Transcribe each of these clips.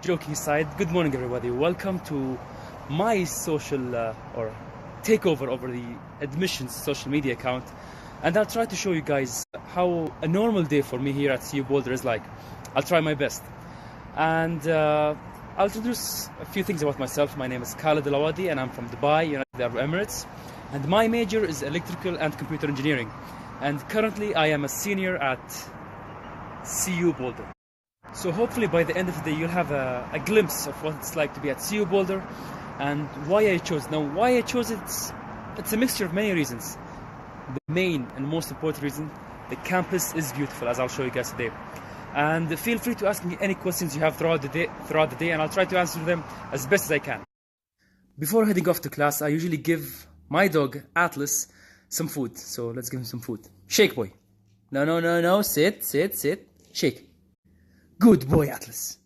joking aside, good morning everybody. Welcome to my social or takeover over the admissions social media account, and I'll try to show you guys how a normal day for me here at CU Boulder is like. I'll try my best, and I'll introduce a few things about myself. My name is Khalid and I'm from Dubai, United Arab Emirates, and my major is electrical and computer engineering, and currently I am a senior at CU Boulder. So hopefully by the end of the day you'll have a glimpse of what it's like to be at CU Boulder and why I chose. Now why I chose it's a mixture of many reasons. The main and most important reason, the campus is beautiful, as I'll show you guys today. And feel free to ask me any questions you have throughout the day and I'll try to answer them as best as I can. Before heading off to class, I usually give my dog Atlas some food. So let's give him some food. Shake, boy. No, sit. Shake. Good boy, Atlas.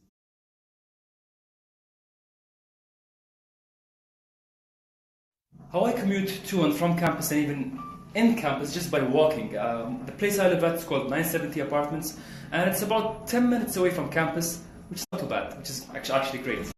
How I commute to and from campus and even in campus just by walking. The place I live at is called 970 Apartments, and it's about 10 minutes away from campus, which is not too bad, which is actually great.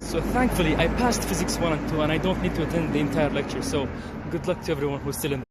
So thankfully I passed physics 1 and 2 and I don't need to attend the entire lecture, so good luck to everyone who's still in.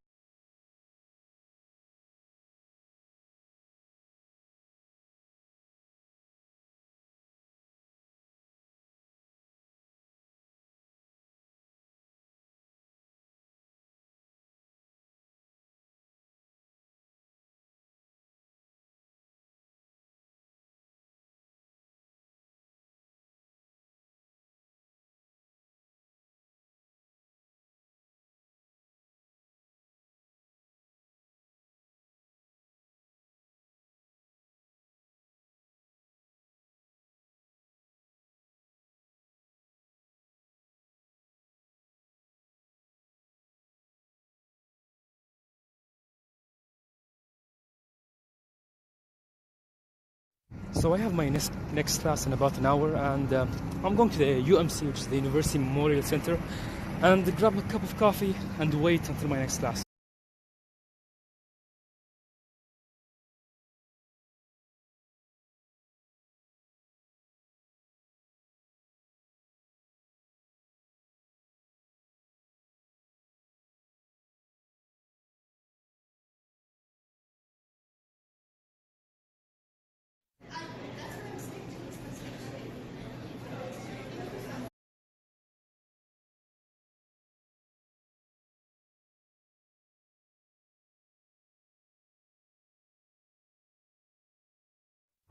So I have my next class in about an hour, and I'm going to the UMC, which is the University Memorial Center, and grab a cup of coffee and wait until my next class.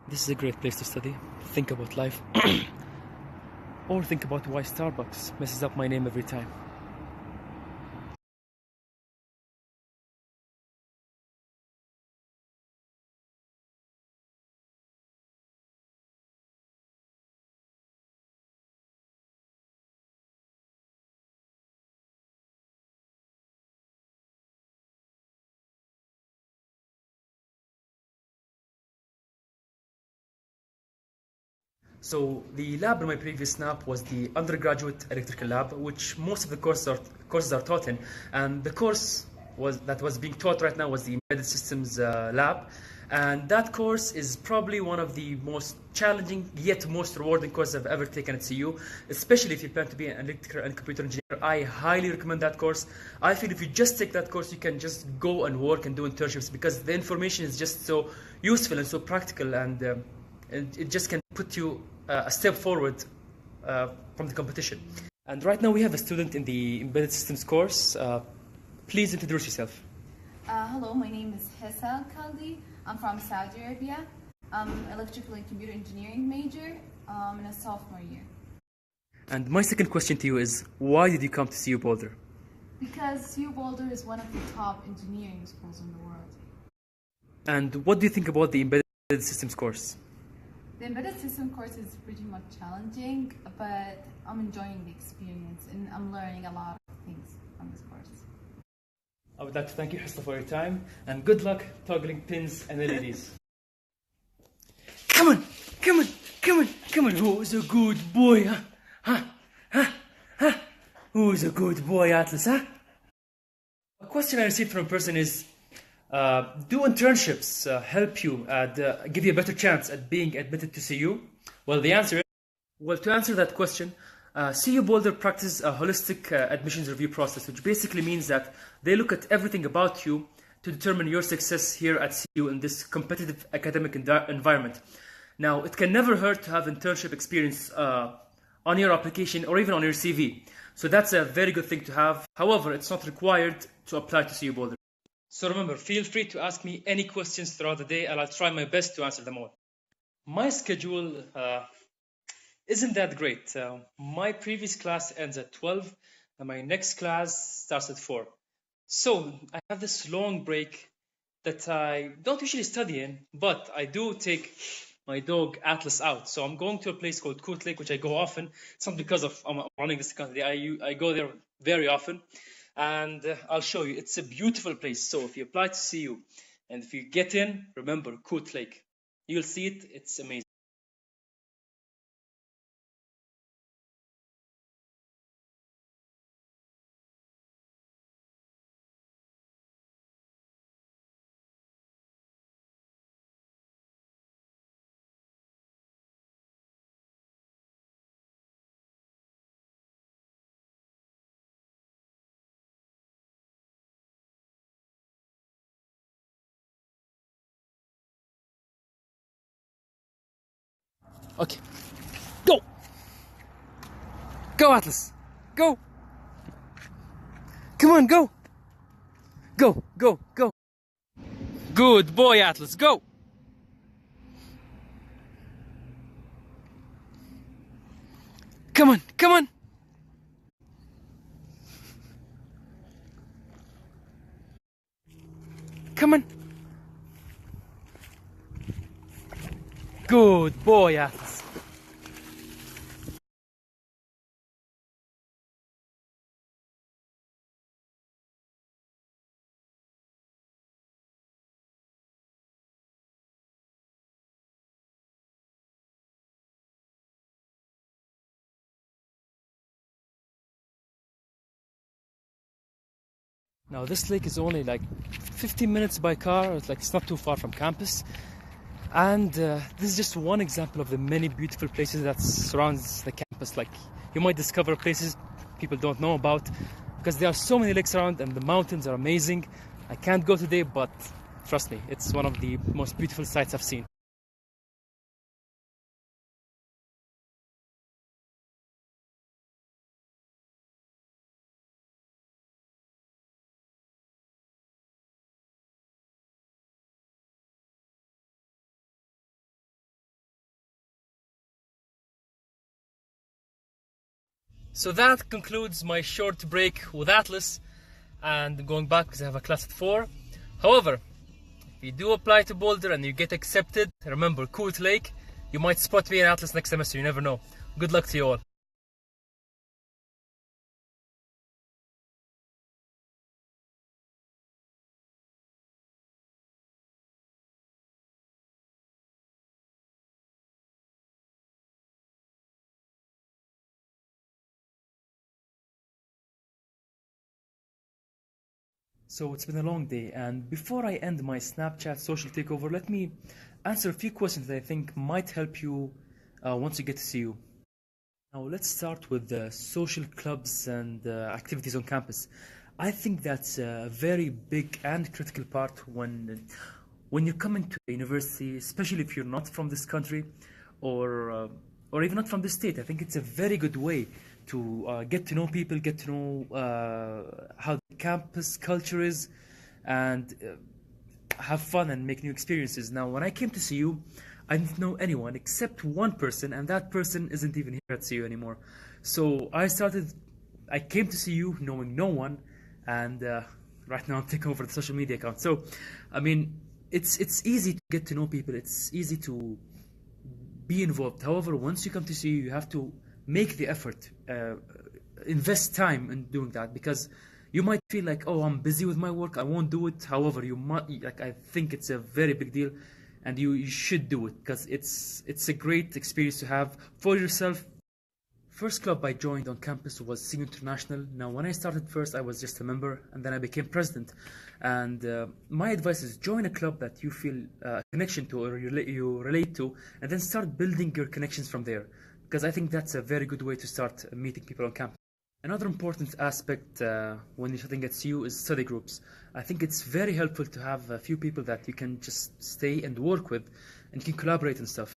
This is a great place to study, think about life, or think about why Starbucks messes up my name every time. So the lab in my previous snap was the undergraduate electrical lab, which most of the courses are taught in, and the course that was being taught right now was the embedded systems lab, and that course is probably one of the most challenging yet most rewarding courses I've ever taken at CU, especially if you plan to be an electrical and computer engineer. I highly recommend that course. I feel if you just take that course, you can just go and work and do internships because the information is just so useful and so practical, and it just can put you a step forward from the competition. And right now we have a student in the embedded systems course Please introduce yourself. Hello, my name is Khalid. I'm from Saudi Arabia. I'm electrical and computer engineering major in a sophomore year. And my second question to you is, why did you come to CU Boulder? Because CU Boulder is one of the top engineering schools in the world. And what do you think about the embedded systems course? The embedded system course is pretty much challenging, but I'm enjoying the experience and I'm learning a lot of things from this course. I would like to thank you, Husna, for your time, and good luck toggling pins and LEDs. Come on, come on, come on, come on. Who's a good boy, huh? Who's a good boy, Atlas, huh? A question I received from a person is, do internships help you and give you a better chance at being admitted to CU? Well, the answer is, well, to answer that question, CU Boulder practices a holistic admissions review process, which basically means that they look at everything about you to determine your success here at CU in this competitive academic environment. Now, it can never hurt to have internship experience on your application or even on your CV. So that's a very good thing to have. However, it's not required to apply to CU Boulder. So remember, feel free to ask me any questions throughout the day and I'll try my best to answer them all. My schedule isn't that great. My previous class ends at 12 and my next class starts at 4. So I have this long break that I don't usually study in, but I do take my dog Atlas out. So I'm going to a place called Coot Lake, which I go often. It's not because of I'm running this country. I go there very often, and I'll show you. It's a beautiful place. So if you apply to CU, and if you get in, remember Coot Lake. You'll see it. It's amazing. Okay, go! Go, Atlas! Go! Come on, go! Go, go, go! Good boy, Atlas, go! Come on, come on! Come on! Good boy, Atlas. Now this lake is only like 15 minutes by car. It's not too far from campus. And this is just one example of the many beautiful places that surrounds the campus. Like, you might discover places people don't know about because there are so many lakes around and the mountains are amazing. I can't go today, but trust me, it's one of the most beautiful sights I've seen. So that concludes my short break with Atlas, and I'm going back because I have a class at 4. However, if you do apply to Boulder and you get accepted, remember Coot Lake, you might spot me in Atlas next semester, you never know. Good luck to you all. So it's been a long day, and before I end my Snapchat social takeover, let me answer a few questions that I think might help you once you get to CU. Now let's start with the social clubs and activities on campus. I think that's a very big and critical part when you're coming to a university, especially if you're not from this country or even not from this state. I think it's a very good way to get to know people, get to know how the campus culture is, and have fun and make new experiences. Now, when I came to CU, I didn't know anyone except one person, and that person isn't even here at CU anymore. So I came to CU knowing no one, and right now I'm taking over the social media account. So, I mean, it's easy to get to know people. It's easy to be involved. However, once you come to CU, you have to make the effort, invest time in doing that, because you might feel like, oh, I'm busy with my work, I won't do it. However, you might, like, I think it's a very big deal, and you should do it, because it's a great experience to have for yourself. First club I joined on campus was CU International. Now, when I started first, I was just a member, and then I became president. And my advice is join a club that you feel a connection to, or you relate to, and then start building your connections from there, because I think that's a very good way to start meeting people on campus. Another important aspect when you're studying at CU is study groups. I think it's very helpful to have a few people that you can just stay and work with, and you can collaborate and stuff.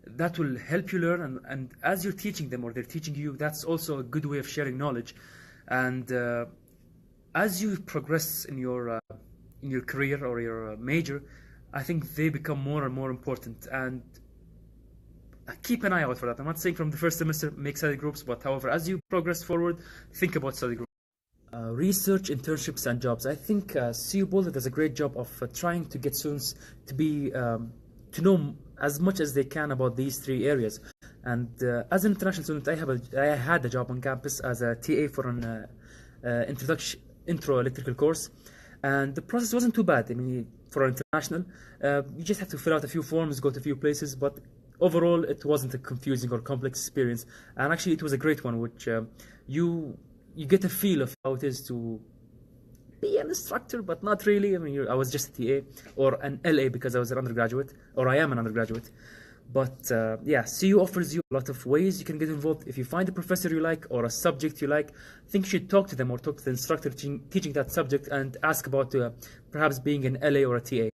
That will help you learn, and as you're teaching them or they're teaching you, that's also a good way of sharing knowledge. And as you progress in your career or your major, I think they become more and more important. And keep an eye out for that. I'm not saying from the first semester make study groups, but however, as you progress forward, think about study groups. Research, internships, and jobs. I think CU Boulder does a great job of trying to get students to be to know as much as they can about these three areas. And as an international student, I had a job on campus as a TA for an intro electrical course, and the process wasn't too bad. I mean, for an international, you just have to fill out a few forms, go to a few places, but overall, it wasn't a confusing or complex experience, and actually, it was a great one, which you get a feel of how it is to be an instructor, but not really. I mean, I was just a TA or an LA because I was an undergraduate, or I am an undergraduate. But yeah, CU offers you a lot of ways you can get involved. If you find a professor you like or a subject you like, I think you should talk to them or talk to the instructor teaching that subject and ask about perhaps being an LA or a TA.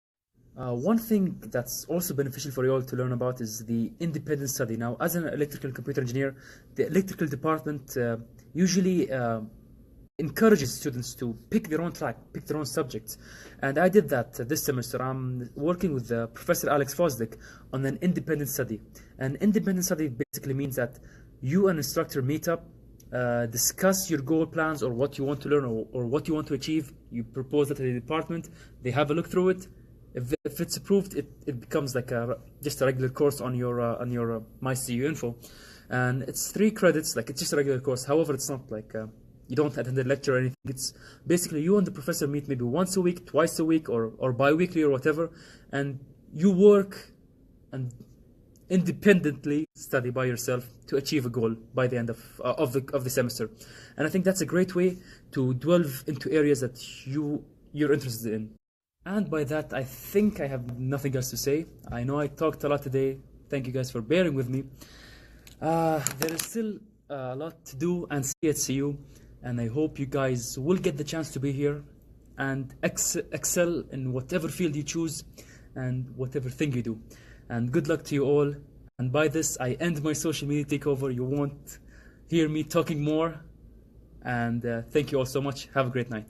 One thing that's also beneficial for you all to learn about is the independent study. Now, as an electrical computer engineer, the electrical department usually encourages students to pick their own track, pick their own subjects. And I did that this semester. I'm working with Professor Alex Fosdick on an independent study. An independent study basically means that you and instructor meet up, discuss your goal plans or what you want to learn or what you want to achieve. You propose that to the department. They have a look through it. If it's approved, it becomes like just a regular course on your MyCU info, and it's 3 credits. Like, it's just a regular course. However, it's not like you don't attend a lecture or anything. It's basically you and the professor meet maybe once a week, twice a week, or bi-weekly or whatever, and you work and independently study by yourself to achieve a goal by the end of the semester. And I think that's a great way to delve into areas that you're interested in. And by that, I think I have nothing else to say. I know I talked a lot today. Thank you guys for bearing with me. There is still a lot to do and see at CU, and I hope you guys will get the chance to be here and excel in whatever field you choose and whatever thing you do. And good luck to you all. And by this, I end my social media takeover. You won't hear me talking more. And thank you all so much. Have a great night.